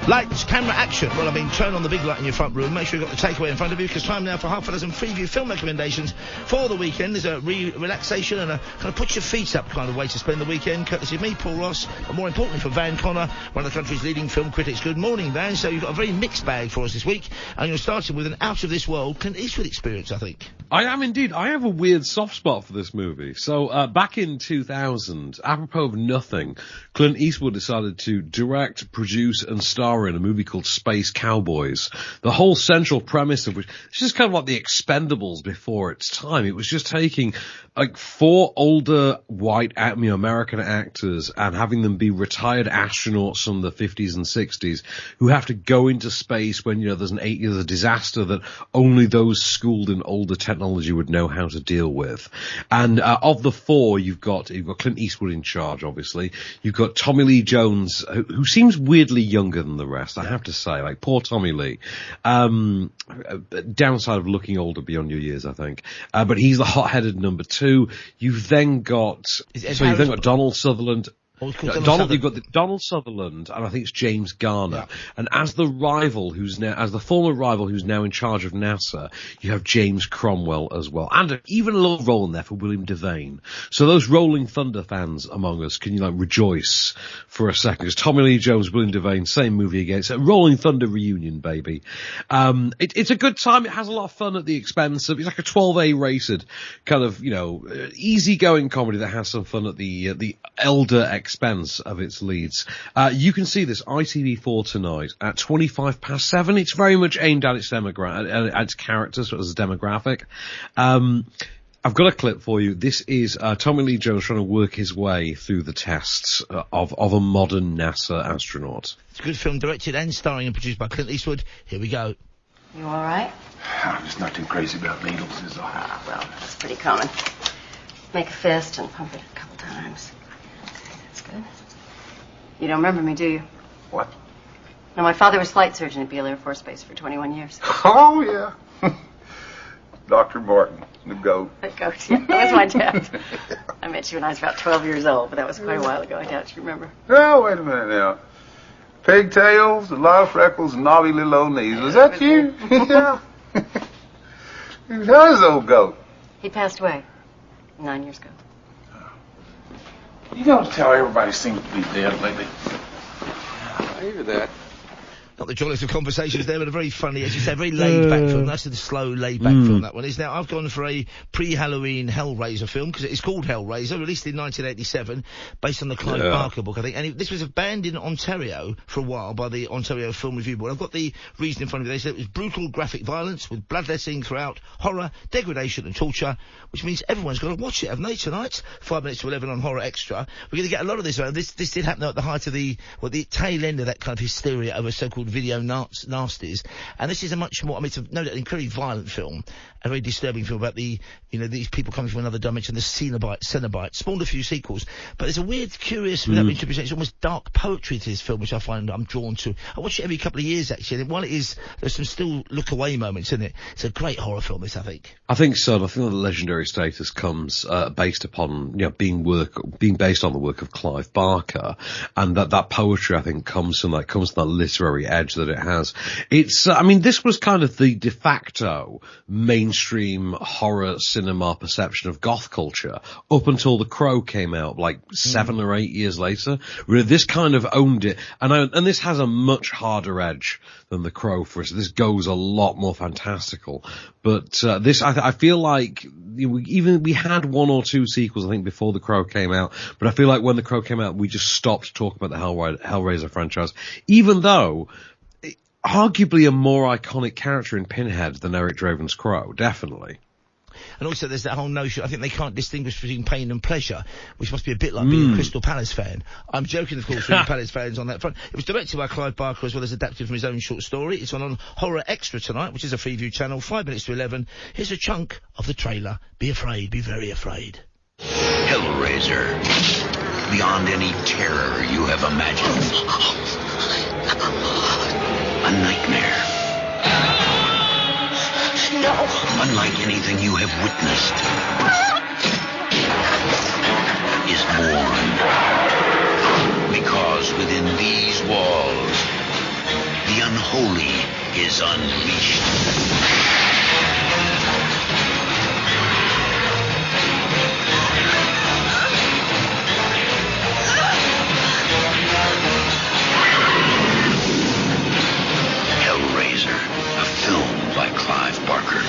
Lights, camera, action. Well, I mean, turn on the big light in your front room. Make sure you've got the takeaway in front of you, because time now for half a dozen Freeview film recommendations for the weekend. There's a relaxation and a kind of put your feet up kind of way to spend the weekend, courtesy of me, Paul Ross, but more importantly for Van Connor, one of the country's leading film critics. Good morning, Van. So you've got a very mixed bag for us this week, and you're starting with an out-of-this-world Clint Eastwood experience, I think. I am indeed. I have a weird soft spot for this movie. So, back in 2000, apropos of nothing, Clint Eastwood decided to direct, produce, and star in a movie called Space Cowboys. The whole central premise of which, it's just kind of like the Expendables before its time. It was just taking, like, 4 older white, American actors and having them be retired astronauts from the 50s and 60s who have to go into space when, there's a disaster that only those schooled in older technology would know how to deal with. And of the 4, you've got Clint Eastwood in charge, obviously. You've got Tommy Lee Jones, who seems weirdly younger than the rest, I have to say. Like, poor Tommy Lee. Downside of looking older beyond your years, I think. But he's the hot-headed number 2. You've then got Donald Sutherland. You've got Donald Sutherland, and I think it's James Garner. Yeah. And as the former rival who's now in charge of NASA, you have James Cromwell as well. And even a little role in there for William Devane. So those Rolling Thunder fans among us, can you rejoice for a second? Because Tommy Lee Jones, William Devane, same movie again. It's a Rolling Thunder reunion, baby. It's a good time. It has a lot of fun at the expense of, it's like a 12A rated kind of, easygoing comedy that has some fun at the elder expense of its leads. You can see this ITV4 tonight at 7:25. It's very much aimed at its at its characters as a demographic. I've got a clip for you. This is Tommy Lee Jones trying to work his way through the tests of a modern NASA astronaut. It's a good film, directed and starring and produced by Clint Eastwood. Here we go. You all right? I'm just not too crazy about needles, is all. Ah, well, it's pretty common. Make a fist and pump it a couple times. That's good. You don't remember me, do you? What? No, my father was flight surgeon at Beale Air Force Base for 21 years. Oh, yeah. Dr. Martin, the goat. The goat, yeah. That was my dad. I met you when I was about 12 years old, but that was quite a while ago. I doubt you remember. Oh, wait a minute now. Pigtails, a lot of freckles, and knobby little old knees. Was that you? Yeah. How's old goat? He passed away 9 years ago. You don't tell everybody seems to be dead lately. I hear that. Not the jolliest of conversations there, but a very funny, as you say, very laid-back film. That's the slow, laid-back film, that one is. Now, I've gone for a pre-Halloween Hellraiser film, because it's called Hellraiser, released in 1987, based on the Clive Barker book, I think. And this was banned in Ontario for a while by the Ontario Film Review Board. I've got the reason in front of me. They said it was brutal, graphic violence, with bloodletting throughout, horror, degradation and torture, which means everyone's got to watch it, haven't they, tonight? 5 minutes to 11 on Horror Extra. We're going to get a lot of this. This did happen at the height of the tail end of that kind of hysteria over so-called video nasties, and this is a much more, it's an incredibly violent film, a very disturbing film about these people coming from another dimension, the Cenobites, spawned a few sequels, but there's a weird, curious, without being too precise, almost dark poetry to this film, which I find I'm drawn to. I watch it every couple of years, actually, and while there's some still look-away moments in it, it's a great horror film, this, I think. I think so. I think the legendary status comes based upon, being based on the work of Clive Barker, and that poetry, I think, comes from that literary edge that it has. It's, this was kind of the de facto mainstream horror cinema perception of goth culture up until The Crow came out, 7 or 8 years later. Really, this kind of owned it, and this has a much harder edge than The Crow for us. This goes a lot more fantastical, but this, I feel like we had 1 or 2 sequels, I think, before The Crow came out, but I feel like when The Crow came out, we just stopped talking about the Hellraiser franchise, even though arguably a more iconic character in Pinhead than Eric Draven's Crow, definitely. And also there's that whole notion, I think they can't distinguish between pain and pleasure, which must be a bit like being a Crystal Palace fan. I'm joking, of course, with Palace fans on that front. It was directed by Clive Barker as well as adapted from his own short story. It's on Horror Extra tonight, which is a Freeview channel, 5 minutes to 11. Here's a chunk of the trailer. Be afraid, be very afraid. Hellraiser. Beyond any terror you have imagined. A nightmare. No. Unlike anything you have witnessed, is born. Because within these walls The unholy is unleashed. Hellraiser, a film by Clive Barker.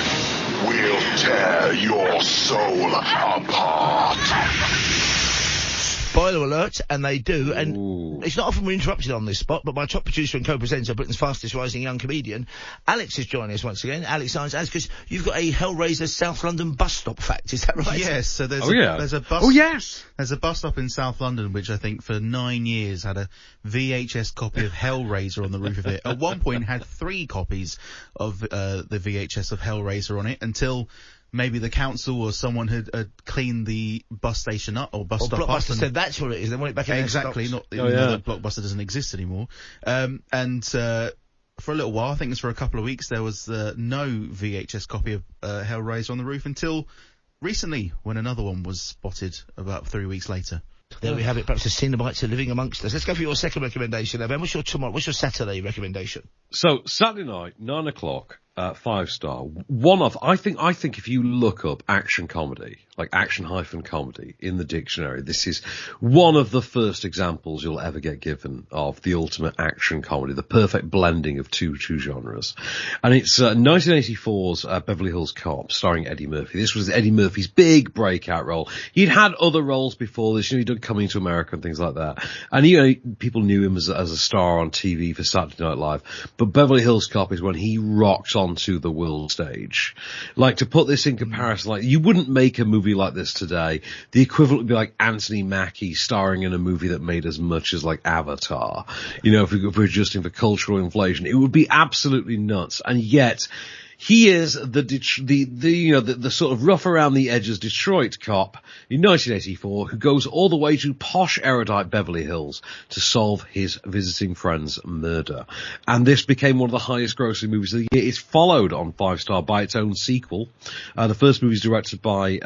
We'll tear your soul apart. Spoiler alert, and they do, and it's not often we're interrupted on this spot, but my top producer and co-presenter, Britain's fastest rising young comedian, Alex is joining us once again. Alex Irons, because you've got a Hellraiser South London bus stop fact, is that right? Yes, so there's a bus. Oh yes, there's a bus stop in South London which I think for 9 years had a VHS copy of Hellraiser on the roof of it. At one point had 3 copies of the VHS of Hellraiser on it until maybe the council or someone had cleaned the bus station up or bus stop up. Blockbuster said that's what it is. They want it back in exactly. Not Blockbuster doesn't exist anymore. For a little while, I think it's for a couple of weeks, there was no VHS copy of Hellraiser on the roof until recently, when another one was spotted about 3 weeks later. There we have it. Perhaps the Cenobites are living amongst us. Let's go for your second recommendation, Ben. What's your Saturday recommendation? So Saturday night, 9 o'clock. 5-star. I think if you look up action comedy, like action-comedy in the dictionary, this is one of the first examples you'll ever get given of the ultimate action comedy, the perfect blending of two genres. And it's 1984's Beverly Hills Cop, starring Eddie Murphy. This was Eddie Murphy's big breakout role. He'd had other roles before this, he'd done Coming to America and things like that. And people knew him as a star on TV for Saturday Night Live. But Beverly Hills Cop is when he rocks onto the world stage. Like, to put this in comparison, like, you wouldn't make a movie like this today. The equivalent would be like Anthony Mackie starring in a movie that made as much as like Avatar. If we're adjusting for cultural inflation, it would be absolutely nuts. And yet, he is the sort of rough around the edges Detroit cop in 1984 who goes all the way to posh erudite Beverly Hills to solve his visiting friend's murder. And this became one of the highest grossing movies of the year. It's followed on 5-star by its own sequel. The first movie is directed by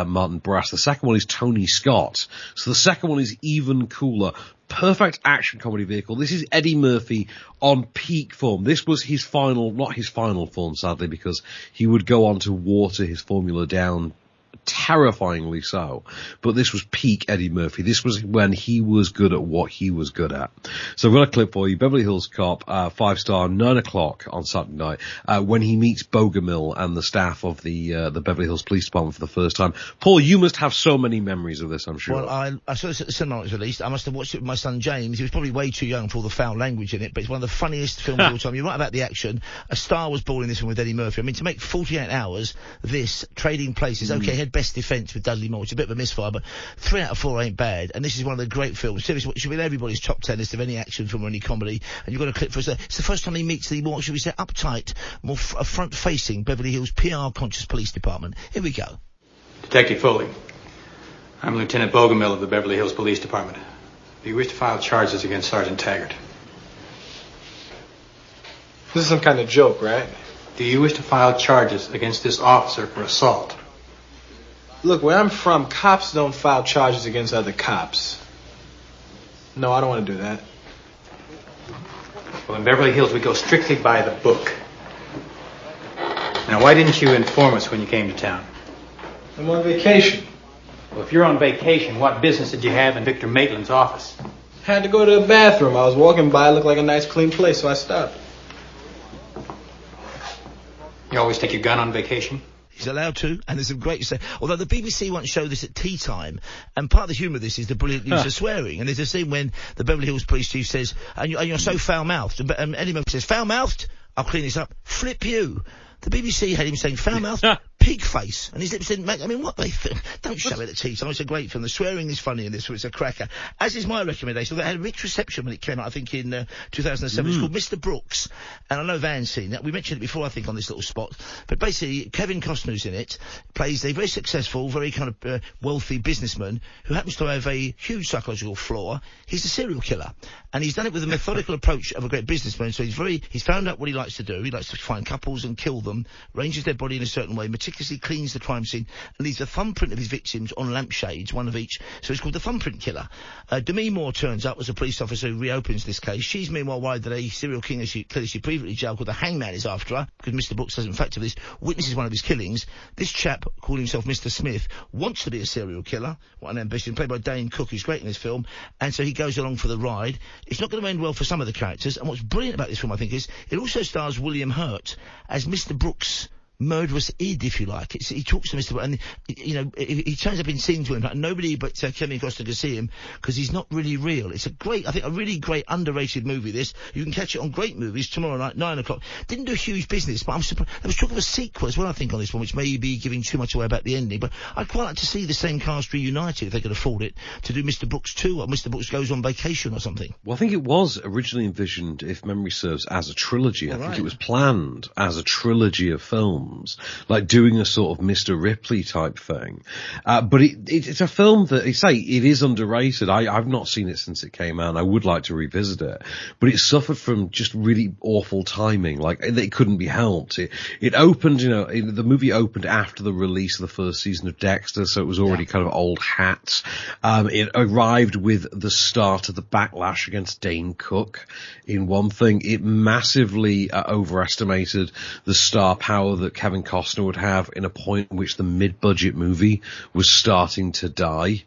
Martin Brass. The second one is Tony Scott. So the second one is even cooler. Perfect action comedy vehicle. This is Eddie Murphy on peak form. This was not his final form, sadly, because he would go on to water his formula down terrifyingly so. But this was peak Eddie Murphy. This was when he was good at what he was good at. So I've got a clip for you. Beverly Hills Cop, 5-star, 9 o'clock on Saturday night, when he meets Bogomil and the staff of the Beverly Hills Police Department for the first time. Paul, you must have so many memories of this, I'm sure. Well, I saw this at the cinema when it was released. I must have watched it with my son James. He was probably way too young for all the foul language in it, but it's one of the funniest films of all time. You're right about the action. A star was born in this one with Eddie Murphy. I mean, to make 48 hours, this, Trading Places, okay, had Best Defence with Dudley Moore. It's a bit of a misfire, but 3 out of 4 ain't bad. And this is one of the great films. Seriously, it should be in everybody's top 10 list of any action film or any comedy. And you've got a clip for us there. It's the first time he meets the more, should we say, uptight, more front-facing Beverly Hills PR-conscious police department. Here we go. Detective Foley. I'm Lieutenant Bogomil of the Beverly Hills Police Department. Do you wish to file charges against Sergeant Taggart? This is some kind of joke, right? Do you wish to file charges against this officer for assault? Look, where I'm from, cops don't file charges against other cops. No, I don't want to do that. Well, in Beverly Hills, we go strictly by the book. Now, why didn't you inform us when you came to town? I'm on vacation. Well, if you're on vacation, what business did you have in Victor Maitland's office? Had to go to the bathroom. I was walking by, it looked like a nice clean place, so I stopped. You always take your gun on vacation? He's allowed to, and there's some great stuff. Although the BBC once showed this at tea time, and part of the humour of this is the brilliant use of swearing. And there's a scene when the Beverly Hills police chief says, and you're so foul-mouthed, and Eddie Murphy says, foul-mouthed? I'll clean this up. Flip you. The BBC had him saying foul-mouthed, pig face, and his lips didn't make, I mean, what they don't show it at tea time. It's a great film. The swearing is funny in this, so it's a cracker. As is my recommendation, although it had a mixed reception when it came out, I think, in 2007. It's called Mr. Brooks, and I know Van's seen that. We mentioned it before, I think, on this little spot. But basically, Kevin Costner's in it, plays a very successful, very kind of wealthy businessman who happens to have a huge psychological flaw. He's a serial killer, and he's done it with a methodical approach of a great businessman. So he's found out what he likes to do. He likes to find couples and kill them. them, arranges their body in a certain way, meticulously cleans the crime scene, and leaves a thumbprint of his victims on lampshades, one of each. So it's called the Thumbprint Killer. Demi Moore turns up as a police officer who reopens this case. She's meanwhile worried that a serial killer she previously jailed called the Hangman is after her, because Mr. Brooks doesn't factor this, witnesses one of his killings. This chap, calling himself Mr. Smith, wants to be a serial killer. What an ambition. Played by Dane Cook, who's great in this film. And so he goes along for the ride. It's not going to end well for some of the characters. And what's brilliant about this film, I think, is it also stars William Hurt as Mr. Brooks' murderous id, if you like. He talks to Mr. Brooks, and, you know, he turns up in scenes with him, like nobody but Kevin Costner can see him, because he's not really real. It's a really great, underrated movie, this. You can catch it on Great Movies tomorrow night, 9 o'clock. Didn't do a huge business, but I'm surprised. There was talk of a sequel as well, I think, on this one, which may be giving too much away about the ending, but I'd quite like to see the same cast reunited, if they could afford it, to do Mr. Brooks 2, or Mr. Brooks Goes on Vacation or something. Well, I think it was originally envisioned, if memory serves, as a trilogy. I think it was planned as a trilogy of films, like doing a sort of Mr. Ripley type thing. But it's a film that, it is underrated. I've not seen it since it came out, and I would like to revisit it. But it suffered from just really awful timing. Like, it couldn't be helped. It opened, the movie opened after the release of the first season of Dexter, so it was already kind of old hat. It arrived with the start of the backlash against Dane Cook in one thing. It massively overestimated the star power that Kevin Costner would have in a point in which the mid-budget movie was starting to die,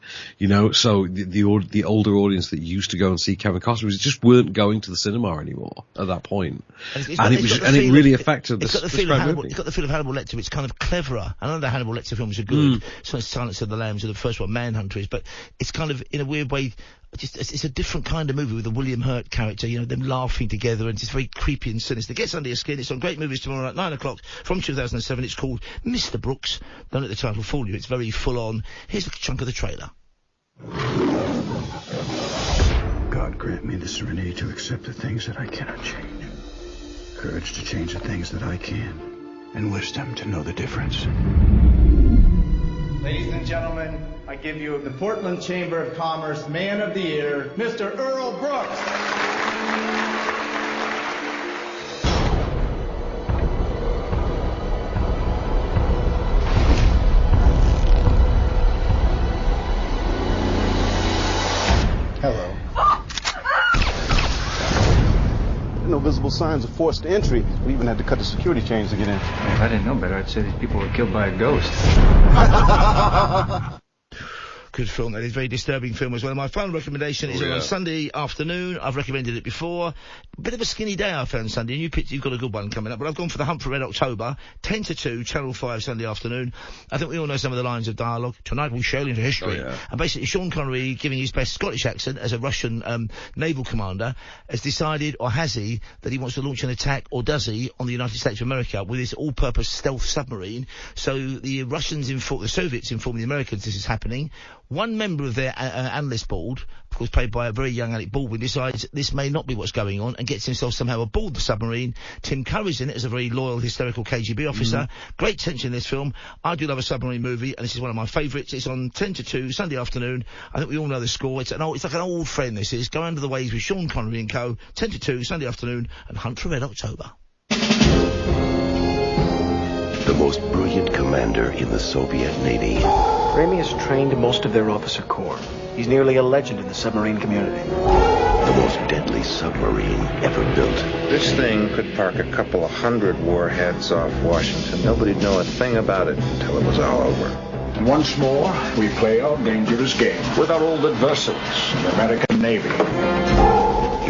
so the older audience that used to go and see Kevin Costner just weren't going to the cinema anymore at that point. It really affected the movie. It's got the feel of Hannibal Lecter. It's kind of cleverer. I know the Hannibal Lecter films are good. So Silence of the Lambs, or the first one, Manhunter is, but it's kind of, in a weird way, it's a different kind of movie with a William Hurt character, them laughing together, and it's very creepy and sinister. It gets under your skin. It's on Great Movies tomorrow at 9 o'clock from 2007. It's called Mr. Brooks. Don't let the title fool you. It's very full on. Here's a chunk of the trailer. God grant me the serenity to accept the things that I cannot change, courage to change the things that I can, and wisdom to know the difference. Ladies and gentlemen, I give you the Portland Chamber of Commerce Man of the Year, Mr. Earl Brooks. Hello. No visible signs of forced entry. We even had to cut the security chains to get in. Well, if I didn't know better, I'd say these people were killed by a ghost. Good film. That is a very disturbing film as well. My final recommendation is on a Sunday afternoon. I've recommended it before. Bit of a skinny day I found Sunday, and you've got a good one coming up, but I've gone for The Hunt for Red October, 10 to 2, Channel 5 Sunday afternoon. I think we all know some of the lines of dialogue. Tonight we sail into history. And basically Sean Connery, giving his best Scottish accent as a Russian naval commander, has decided, or has he, that he wants to launch an attack, or does he, on the United States of America with his all-purpose stealth submarine. So the the Soviets inform the Americans this is happening. One member of their analyst board, of course played by a very young Alec Baldwin, decides this may not be what's going on and gets himself somehow aboard the submarine. Tim Curry's in it as a very loyal, hysterical KGB officer. Great tension in this film. I do love a submarine movie, and this is one of my favourites. It's on 10 to 2, Sunday afternoon. I think we all know the score. It's like an old friend, this is. Go Under the Waves with Sean Connery and co. 10 to 2, Sunday afternoon, and Hunt for Red October. The most brilliant commander in the Soviet Navy. Ramey has trained most of their officer corps. He's nearly a legend in the submarine community. The most deadly submarine ever built. This thing could park a couple of 100 warheads off Washington. Nobody'd know a thing about it until it was all over. And once more, we play our dangerous game with our old adversaries, the American Navy.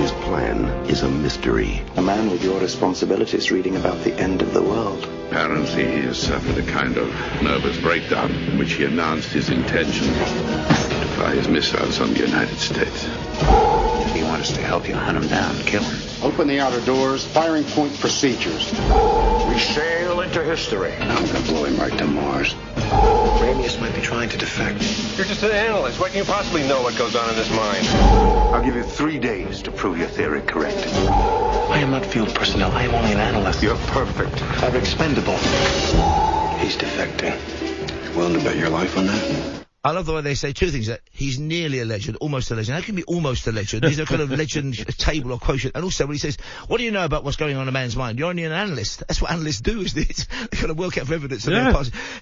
His plan is a mystery. A man with your responsibilities reading about the end of the world. Apparently he has suffered a kind of nervous breakdown in which he announced his intention to fire his missiles on the United States. He wants us to help you hunt him down, kill him. Open the outer doors, firing point procedures. We sail into history. I'm going to blow him right to Mars. Ramius might be trying to defect. You're just an analyst. What can you possibly know what goes on in his mind? I'll give you 3 days to prove your theory correct. I am not field personnel. I am only an analyst. You're perfect. I'm expendable. He's defecting. Willing to bet your life on that? I love the way they say two things, that he's nearly a legend, almost a legend. How can he be almost a legend? He's a kind of legend table or quotient. And also when he says, what do you know about what's going on in a man's mind? You're only an analyst. That's what analysts do, isn't it? They kind of work out for evidence. Anyway,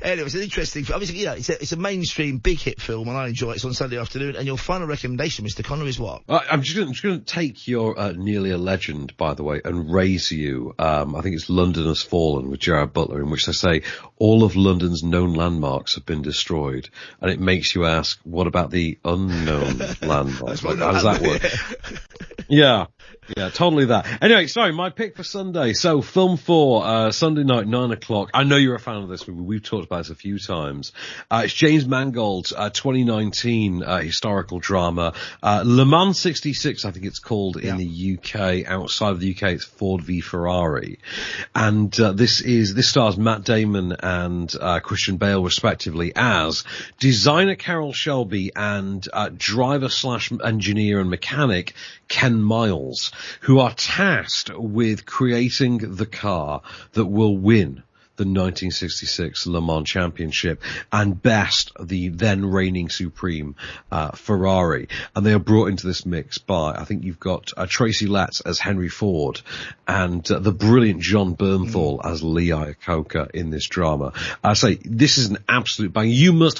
it's an interesting film. Obviously, it's a mainstream big hit film, and I enjoy it. It's on Sunday afternoon. And your final recommendation, Mr. Connor, is what? I'm just going to take your nearly a legend, by the way, and raise you. I think it's London Has Fallen with Gerard Butler, in which they say all of London's known landmarks have been destroyed. And it makes you ask, what about the unknown landmarks? How does that work? Yeah, totally that. Anyway, sorry, my pick for Sunday. So, Film 4, Sunday night, 9 o'clock. I know you're a fan of this movie. We've talked about this a few times. It's James Mangold's 2019 historical drama. Le Mans 66, I think it's called in the UK. Outside of the UK, it's Ford v Ferrari. And this stars Matt Damon and Christian Bale, respectively, as designer Carroll Shelby and driver/engineer and mechanic Ken Miles, who are tasked with creating the car that will win the 1966 Le Mans Championship and best the then reigning supreme Ferrari. And they are brought into this mix by, I think you've got Tracy Letts as Henry Ford and the brilliant John Bernthal as Lee Iacocca in this drama. I say, this is an absolute bang.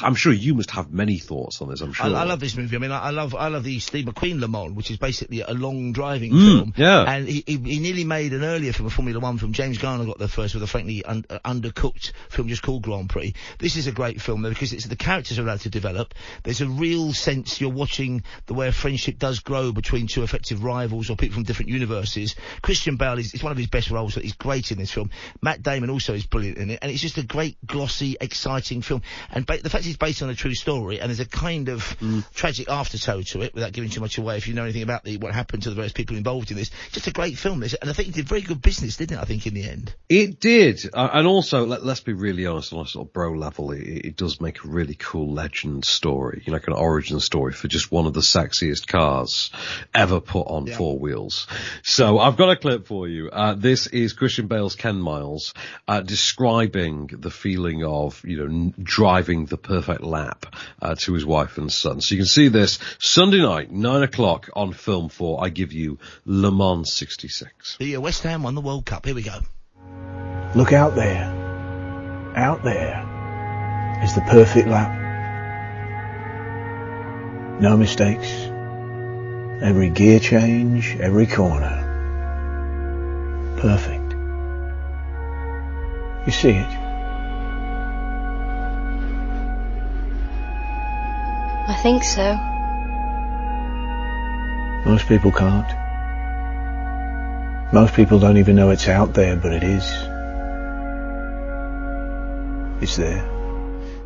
I'm sure you must have many thoughts on this, I'm sure. I love this movie. I mean, I love the Steve McQueen Le Mans, which is basically a long driving film. Yeah. And he nearly made an earlier film, a Formula One film. James Garner got there first with a frankly undercooked film just called Grand Prix. This is a great film though, because the characters are allowed to develop. There's a real sense you're watching the way a friendship does grow between two effective rivals or people from different universes. Christian Bale is one of his best roles, but he's great in this film. Matt Damon also is brilliant in it, and it's just a great, glossy, exciting film. And the fact it's based on a true story, and there's a kind of tragic aftertow to it, without giving too much away if you know anything about what happened to the various people involved in this. Just a great film, and I think it did very good business, didn't it, I think, in the end? It did, and also, let's be really honest, on a sort of bro level, it does make a really cool legend story, kind of origin story for just one of the sexiest cars ever put on four wheels. So I've got a clip for you. This is Christian Bale's Ken Miles describing the feeling of, driving the perfect lap to his wife and son. So you can see this Sunday night, 9 o'clock on Film 4. I give you Le Mans 66. The West Ham won the World Cup. Here we go. Look out there. Out there is the perfect lap. No mistakes. Every gear change, every corner. Perfect. You see it? I think so. Most people can't. Most people don't even know it's out there, but it is. It's there.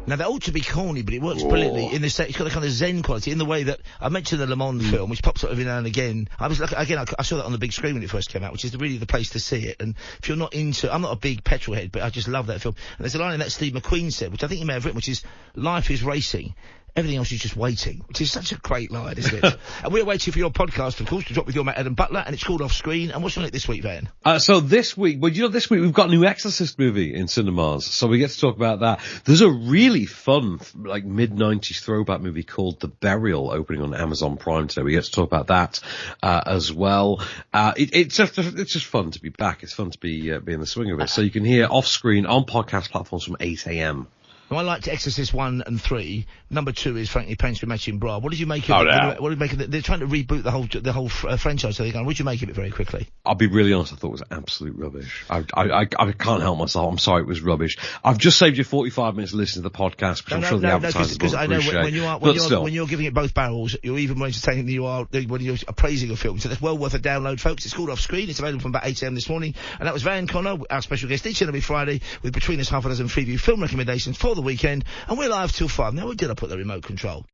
Now, that ought to be corny, but it works brilliantly in this. It's got a kind of zen quality in the way that I mentioned the Le Mans film, which pops up every now and again. I saw that on the big screen when it first came out, which is really the place to see it. And if you're not into, I'm not a big petrol head, but I just love that film. And there's a line in that Steve McQueen said, which I think he may have written, which is, life is racing. Everything else is just waiting, which is such a great line, isn't it? And we're waiting for your podcast, of course, to drop with your mate Adam Butler, and it's called Off Screen. And what's on it this week, Van? So this week, this week we've got a new Exorcist movie in cinemas, so we get to talk about that. There's a really fun, mid-90s throwback movie called The Burial opening on Amazon Prime today. We get to talk about that as well. It's just fun to be back. It's fun to be in the swing of it. So you can hear Off Screen on podcast platforms from 8 a.m. I liked Exorcist 1 and 3. Number 2 is frankly Paints Matching Bra. What did you make of it? What did you make of it? They're trying to reboot the whole franchise. So they're going, what did you make of it very quickly? I'll be really honest. I thought it was absolute rubbish. I can't help myself. I'm sorry, it was rubbish. I've just saved you 45 minutes listening to the podcast, which I'm sure the advertisers will appreciate. Because I know when you're giving it both barrels, you're even more entertaining than you are when you're appraising a film. So that's well worth a download, folks. It's called Off Screen. It's available from about 8 a.m. this morning. And that was Van Connor, our special guest each and every Friday, with between us half a dozen Freeview film recommendations for the weekend. And we're live till 5. Now, where did I put the remote control?